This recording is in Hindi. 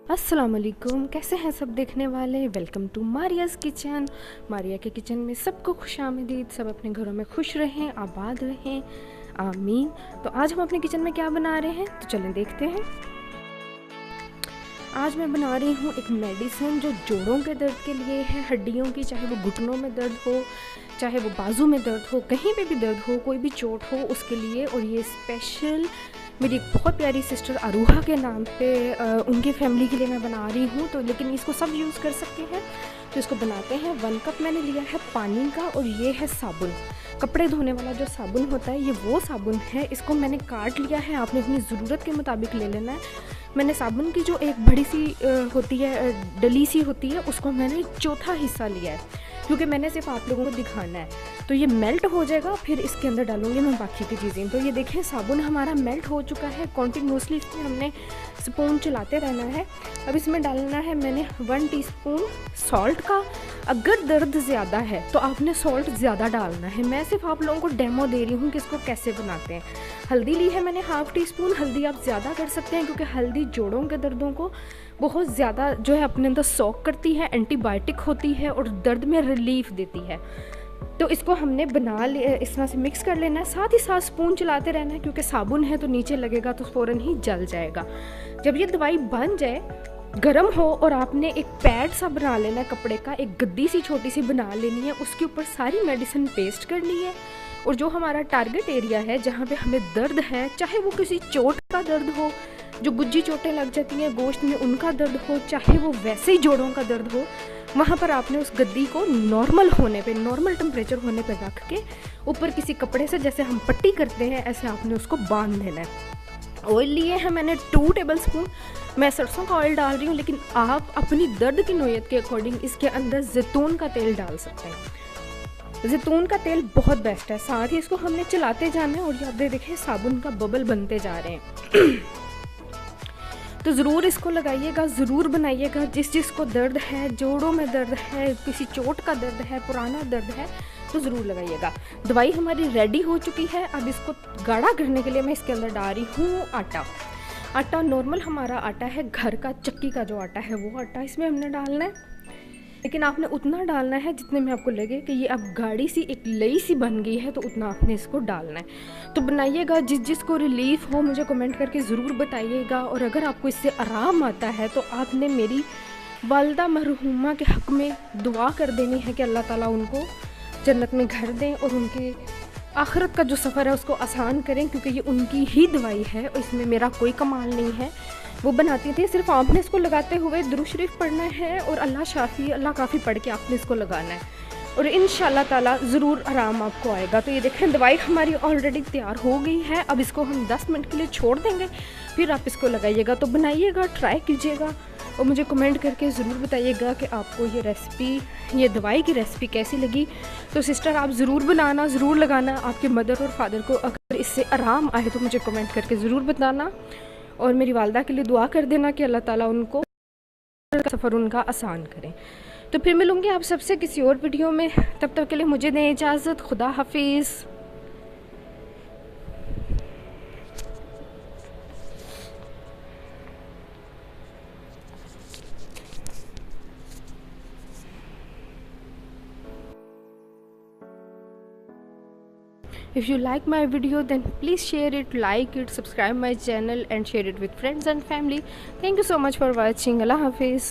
अस्सलाम वालेकुम, कैसे हैं सब देखने वाले। Welcome to Maria's kitchen. Maria के किचन में सबको खुशामदीद। सब अपने घरों में खुश रहें, आबाद रहें, आमीन। तो आज हम अपने किचन में क्या बना रहे हैं, तो चलें देखते हैं। आज मैं बना रही हूँ एक मेडिसिन जो जोड़ों के दर्द के लिए है, हड्डियों की, चाहे वो घुटनों में दर्द हो, चाहे वो बाजू में दर्द हो, कहीं पे भी दर्द हो, कोई भी चोट हो उसके लिए। और ये स्पेशल मेरी एक बहुत प्यारी सिस्टर अरूहा के नाम पे उनकी फैमिली के लिए मैं बना रही हूँ। तो लेकिन इसको सब यूज़ कर सकते हैं, तो इसको बनाते हैं। 1 कप मैंने लिया है पानी का, और ये है साबुन, कपड़े धोने वाला जो साबुन होता है, ये वो साबुन है। इसको मैंने काट लिया है, आपने अपनी ज़रूरत के मुताबिक ले लेना है। मैंने साबुन की जो एक बड़ी सी होती है, डली सी होती है, उसको मैंने चौथा हिस्सा लिया है, क्योंकि मैंने सिर्फ आप लोगों को दिखाना है। तो ये मेल्ट हो जाएगा, फिर इसके अंदर डालूंगी मैं बाकी की चीज़ें। तो ये देखें, साबुन हमारा मेल्ट हो चुका है। कॉन्टिन्यूसली इसमें हमने स्पून चलाते रहना है। अब इसमें डालना है मैंने 1 टीस्पून सॉल्ट का। अगर दर्द ज़्यादा है तो आपने सॉल्ट ज़्यादा डालना है। मैं सिर्फ आप लोगों को डेमो दे रही हूँ कि इसको कैसे बनाते हैं। हल्दी ली है मैंने 1/2 टीस्पून। हल्दी आप ज़्यादा कर सकते हैं, क्योंकि हल्दी जोड़ों के दर्दों को बहुत ज़्यादा जो है अपने अंदर सॉक करती है, एंटीबायोटिक होती है और दर्द में रिलीफ देती है। तो इसको हमने बना लिया, इस तरह से मिक्स कर लेना है। साथ ही साथ स्पून चलाते रहना है, क्योंकि साबुन है तो नीचे लगेगा तो फ़ौरन ही जल जाएगा। जब ये दवाई बन जाए, गर्म हो, और आपने एक पैड सा बना लेना है कपड़े का, एक गद्दी सी छोटी सी बना लेनी है। उसके ऊपर सारी मेडिसिन पेस्ट करनी है। और जो हमारा टारगेट एरिया है, जहाँ पे हमें दर्द है, चाहे वो किसी चोट का दर्द हो, जो गुज्जी चोटें लग जाती हैं गोश्त में, उनका दर्द हो, चाहे वो वैसे ही जोड़ों का दर्द हो, वहाँ पर आपने उस गद्दी को नॉर्मल होने पे, नॉर्मल टेम्परेचर होने पे रख के ऊपर किसी कपड़े से, जैसे हम पट्टी करते हैं, ऐसे आपने उसको बांध देना है। ऑयल लिए हैं मैंने 2 टेबल स्पून। मैं सरसों का ऑयल डाल रही हूँ, लेकिन आप अपनी दर्द की नोयत के अकॉर्डिंग इसके अंदर जैतून का तेल डाल सकते हैं। जैतून का तेल बहुत बेस्ट है। साथ ही इसको हमने चलाते जाना है। और ये आप देखें, साबुन का बबल बनते जा रहे हैं। तो ज़रूर इसको लगाइएगा, ज़रूर बनाइएगा। जिस को दर्द है, जोड़ों में दर्द है, किसी चोट का दर्द है, पुराना दर्द है, तो ज़रूर लगाइएगा। दवाई हमारी रेडी हो चुकी है। अब इसको गाढ़ा करने के लिए मैं इसके अंदर डाल रही हूँ आटा। आटा नॉर्मल हमारा आटा है, घर का चक्की का जो आटा है वो आटा इसमें हमने डालना है। लेकिन आपने उतना डालना है जितने में आपको लगे कि ये अब गाढ़ी सी एक लई सी बन गई है, तो उतना आपने इसको डालना है। तो बनाइएगा। जिसको रिलीफ हो मुझे कमेंट करके ज़रूर बताइएगा। और अगर आपको इससे आराम आता है, तो आपने मेरी वालदा मरहूमा के हक़ में दुआ कर देनी है कि अल्लाह ताला उनको जन्नत में घर दें और उनके आखिरत का जो सफ़र है उसको आसान करें, क्योंकि ये उनकी ही दवाई है और इसमें मेरा कोई कमाल नहीं है। वो बनाती थी, सिर्फ आपने इसको लगाते हुए दुरूद शरीफ पढ़ना है और अल्लाह शाफ़ी, अल्लाह काफ़ी पढ़ के आपने इसको लगाना है, और इंशाअल्लाह ताला ज़रूर आराम आपको आएगा। तो ये देखें, दवाई हमारी ऑलरेडी तैयार हो गई है। अब इसको हम 10 मिनट के लिए छोड़ देंगे, फिर आप इसको लगाइएगा। तो बनाइएगा, ट्राई कीजिएगा और मुझे कमेंट करके ज़रूर बताइएगा कि आपको ये रेसिपी, ये दवाई की रेसिपी कैसी लगी। तो सिस्टर, आप ज़रूर बनाना, ज़रूर लगाना। आपके मदर और फादर को अगर इससे आराम आए तो मुझे कमेंट करके ज़रूर बताना। और मेरी वालदा के लिए दुआ कर देना कि अल्लाह ताला उनको सफ़र उनका आसान करें। तो फिर मिलूँगी आप सबसे किसी और वीडियो में। तब तक के लिए मुझे दें इजाज़त। खुदा हाफिज़। If you like my video, then please share it, like it, subscribe my channel and share it with friends and family. Thank you so much for watching. Allah Hafiz.